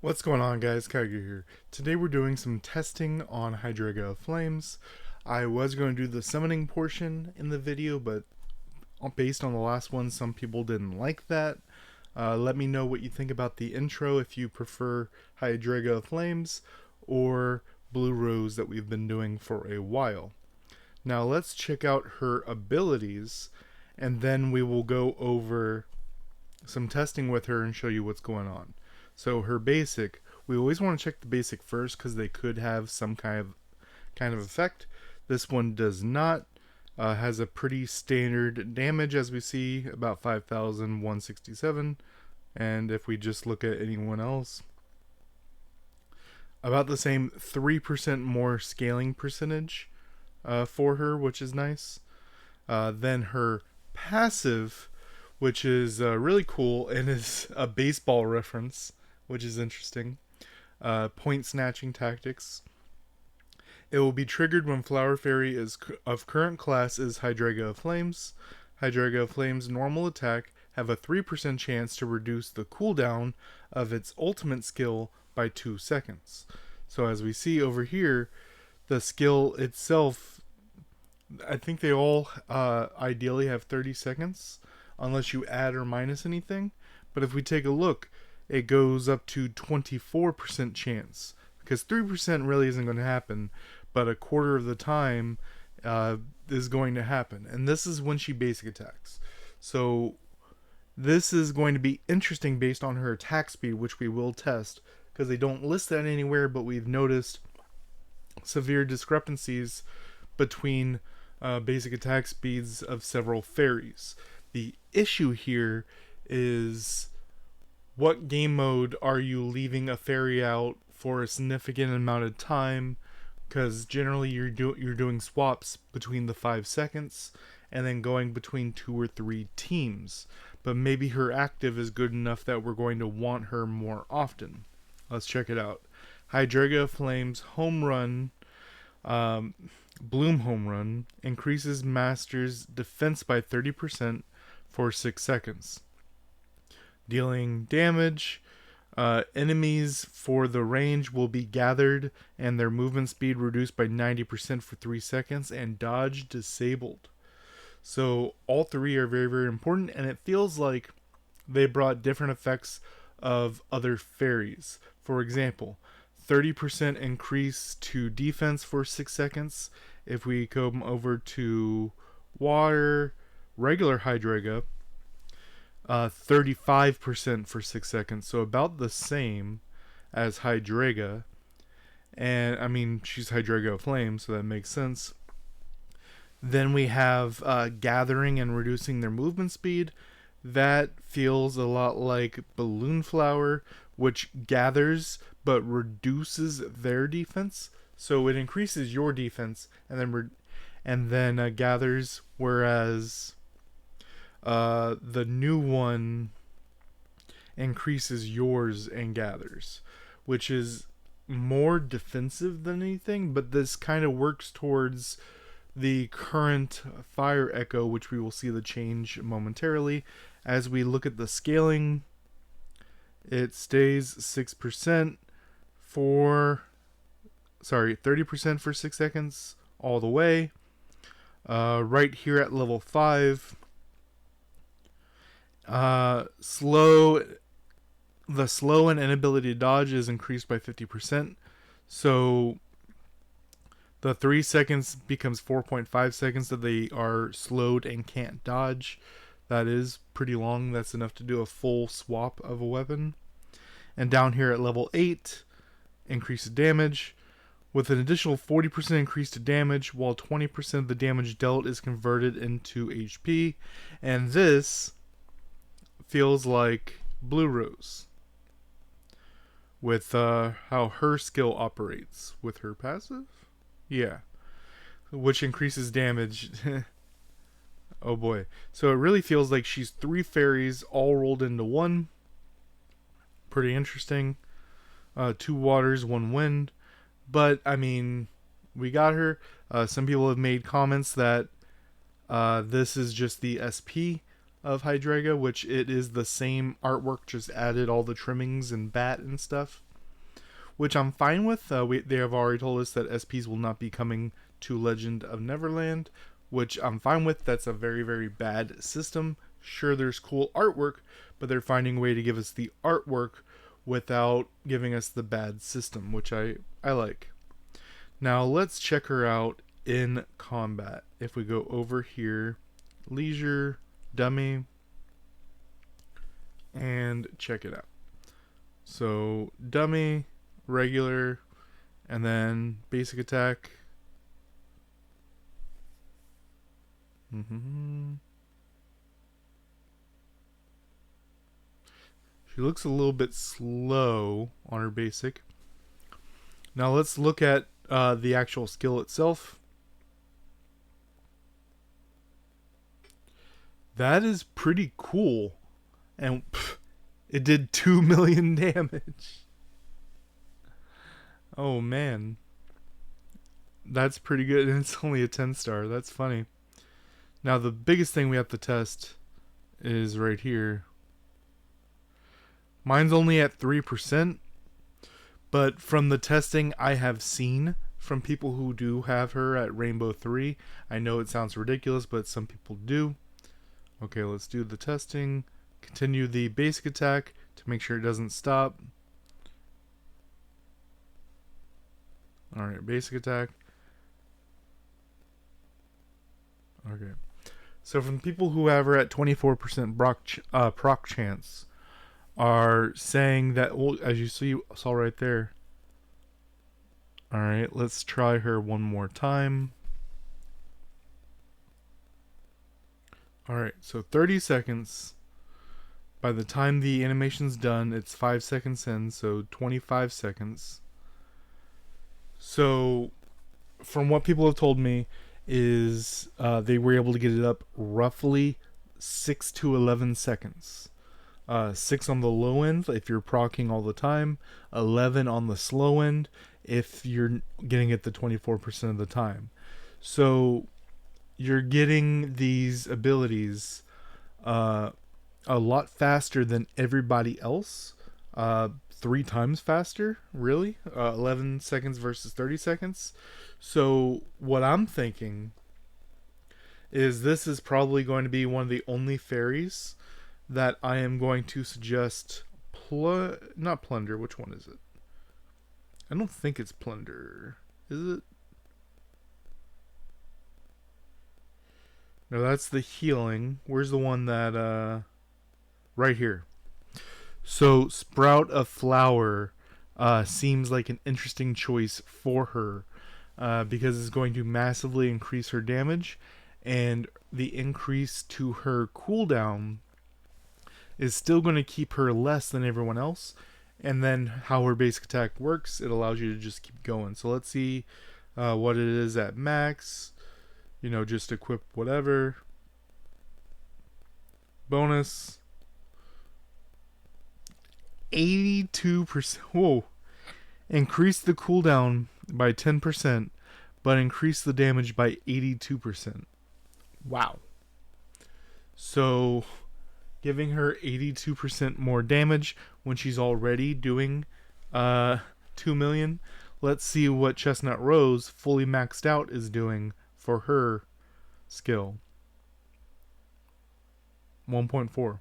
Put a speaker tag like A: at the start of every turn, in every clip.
A: What's going on, guys? Kaiger here. Today we're doing some testing on Hydrea of Flames. I was going to do the summoning portion in the video, but based on the last one, some people didn't like that. Let me know what you think about the intro, if you prefer Hydrea of Flames or Blue Rose that we've been doing for a while. Now let's check out her abilities, and then we will go over some testing with her and show you what's going on. So her basic, we always want to check the basic first because they could have some kind of effect. This one does not. Has a pretty standard damage, as we see, about 5,167. And if we just look at anyone else, about the same, 3% more scaling percentage for her, which is nice. Then her passive, which is really cool and is a baseball reference, which is interesting. Point snatching tactics. It will be triggered when Flower Fairy is of current class is Hydrea of Flames. Hydrea of Flames normal attack have a 3% chance to reduce the cooldown of its ultimate skill by 2 seconds. So as we see over here, the skill itself, I think they all ideally have 30 seconds, unless you add or minus anything. But if we take a look, it goes up to 24% chance, because 3% really isn't going to happen, but a quarter of the time is going to happen. And this is when she basic attacks. So this is going to be interesting based on her attack speed, which we will test, because they don't list that anywhere, but we've noticed severe discrepancies between basic attack speeds of several fairies. The issue here is, what game mode are you leaving a fairy out for a significant amount of time? Because generally you're doing swaps between the 5 seconds and then going between 2 or 3 teams. But maybe her active is good enough that we're going to want her more often. Let's check it out. Hydrea Flames Home Run, Bloom Home Run, increases Master's defense by 30% for 6 seconds. Dealing damage, enemies for the range will be gathered and their movement speed reduced by 90% for 3 seconds, and dodge disabled. So all three are very, very important, and it feels like they brought different effects of other fairies. For example, 30% increase to defense for 6 seconds. If we come over to water, regular Hydrea, 35% for 6 seconds, so about the same as Hydrea. And I mean, she's Hydrea of Flame, so that makes sense. Then we have gathering and reducing their movement speed. That feels a lot like Balloon Flower, which gathers but reduces their defense. So it increases your defense and then gathers, whereas the new one increases yours and gathers, which is more defensive than anything, but this kind of works towards the current Fire Echo, which we will see the change momentarily. As we look at the scaling, it stays 6% for, 30% for 6 seconds all the way. Right here at level 5, the slow and inability to dodge is increased by 50%. So the 3 seconds becomes 4.5 seconds that they are slowed and can't dodge. That is pretty long. That's enough to do a full swap of a weapon. And down here at level 8, increases damage with an additional 40% increase to damage, while 20% of the damage dealt is converted into HP. And this feels like Blue Rose with how her skill operates with her passive. Yeah, which increases damage. Oh boy. So it really feels like she's 3 fairies all rolled into one. Pretty interesting. 2 waters, 1 wind. But, I mean, we got her. Some people have made comments that this is just the SP of Hydrea, which it is the same artwork, just added all the trimmings and bat and stuff. which I'm fine with. They have already told us that SPs will not be coming to Legend of Neverland, which I'm fine with. That's a very, very bad system. Sure, there's cool artwork, but they're finding a way to give us the artwork without giving us the bad system, which I like. Now let's check her out in combat. If we go over here, leisure, dummy, and check it out. So dummy, regular, and then basic attack. She looks a little bit slow on her basic. Now let's look at the actual skill itself. That is pretty cool. And it did 2 million damage. Oh man. That's pretty good. And it's only a 10-star. That's funny. Now the biggest thing we have to test is right here. Mine's only at 3%. But from the testing I have seen from people who do have her at Rainbow 3, I know it sounds ridiculous, but some people do. Okay, let's do the testing. Continue the basic attack to make sure it doesn't stop. Alright, basic attack. Okay. So from people who have her at 24% proc chance, are saying that, well, as you saw right there. Alright, let's try her one more time. Alright, so 30 seconds. By the time the animation's done, it's 5 seconds in, so 25 seconds. So, from what people have told me, is they were able to get it up roughly 6 to 11 seconds. 6 on the low end if you're proccing all the time, 11 on the slow end if you're getting it the 24% of the time. So you're getting these abilities a lot faster than everybody else. 3 times faster, really. 11 seconds versus 30 seconds. So what I'm thinking is this is probably going to be one of the only fairies that I am going to suggest. Not plunder. Which one is it? I don't think it's plunder. Is it? No, that's the healing. Where's the one that right here? So Sprout of Flower seems like an interesting choice for her because it's going to massively increase her damage, and the increase to her cooldown is still going to keep her less than everyone else. And then how her basic attack works, it allows you to just keep going. So let's see what it is at max. You know, just equip whatever. Bonus. 82%. Whoa. Increase the cooldown by 10%, but increase the damage by 82%. Wow. So giving her 82% more damage when she's already doing 2 million. Let's see what Chestnut Rose fully maxed out is doing for her skill. 1.4.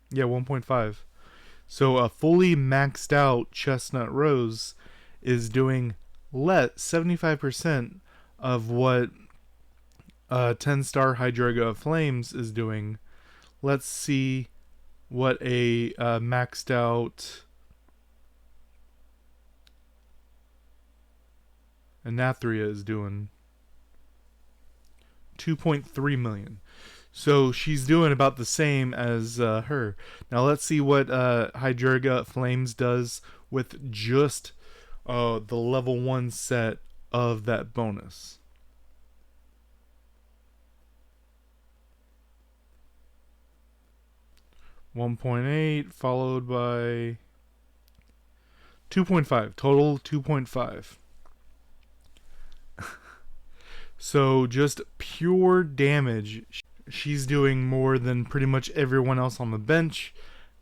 A: Yeah, 1.5. So a fully maxed out Chestnut Rose is doing 75% of what 10-star Hydrea of Flames is doing. Let's see what a maxed out Anathria is doing. 2.3 million. So she's doing about the same as her. Now let's see what Hydrea Flames does with just the level 1 set of that bonus. 1.8 followed by 2.5. Total 2.5. So just pure damage. She's doing more than pretty much everyone else on the bench.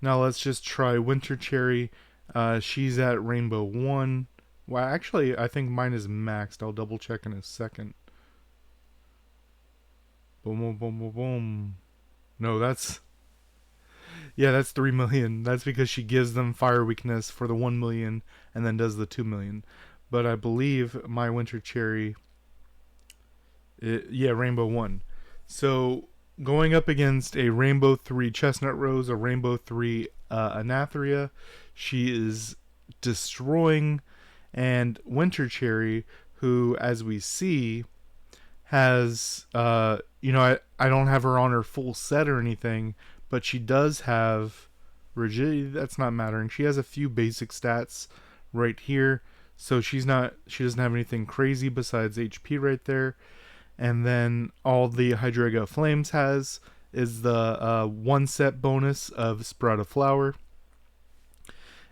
A: Now let's just try Winter Cherry. She's at Rainbow 1. Well, actually, I think mine is maxed. I'll double check in a second. Boom, boom, boom, boom, boom. No, that's... Yeah, that's 3 million. That's because she gives them fire weakness for the 1 million and then does the 2 million. But I believe my Winter Cherry... yeah, Rainbow 1. So going up against a Rainbow 3 Chestnut Rose, a Rainbow 3 Anathria, she is destroying. And Winter Cherry, who, as we see, has, I don't have her on her full set or anything, but she does have rigidity. That's not mattering. She has a few basic stats right here. So she doesn't have anything crazy besides HP right there. And then all the Hydrea Flames has is the one set bonus of Sprout of Flower.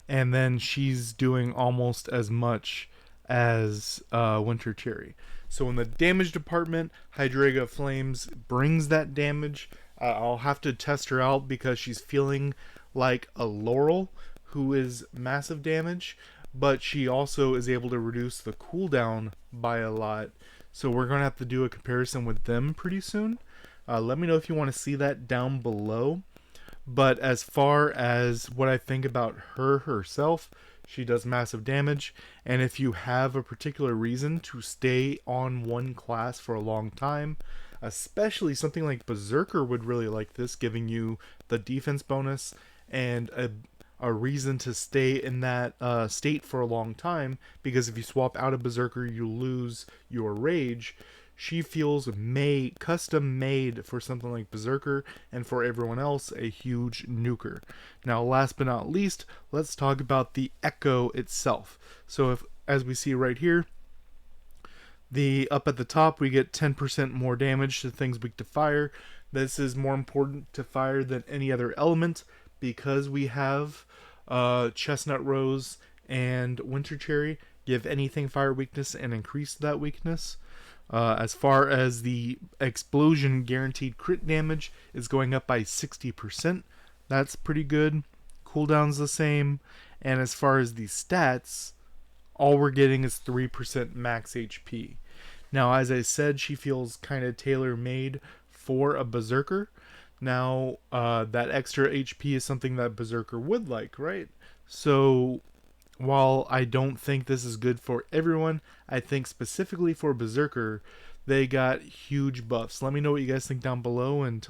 A: And then she's doing almost as much as Winter Cherry. So in the damage department, Hydrea Flames brings that damage. I'll have to test her out because she's feeling like a Laurel, who is massive damage, but she also is able to reduce the cooldown by a lot. So we're going to have to do a comparison with them pretty soon. Let me know if you want to see that down below. But as far as what I think about her herself, she does massive damage. And if you have a particular reason to stay on one class for a long time, especially something like Berserker would really like this, giving you the defense bonus and a reason to stay in that state for a long time, because if you swap out of Berserker, you lose your rage. She feels custom made for something like Berserker, and for everyone else, a huge nuker. Now, last but not least, let's talk about the Echo itself. So as we see right here, up at the top, we get 10% more damage to things weak to fire. This is more important to fire than any other element because we have Chestnut Rose and Winter Cherry give anything fire weakness and increase that weakness. As far as the explosion guaranteed crit damage is going up by 60%. That's pretty good. Cooldown's the same. And as far as the stats, all we're getting is 3% max HP. Now, as I said, she feels kind of tailor-made for a Berserker. Now, that extra HP is something that Berserker would like, right? So while I don't think this is good for everyone, I think specifically for Berserker, they got huge buffs. Let me know what you guys think down below and tell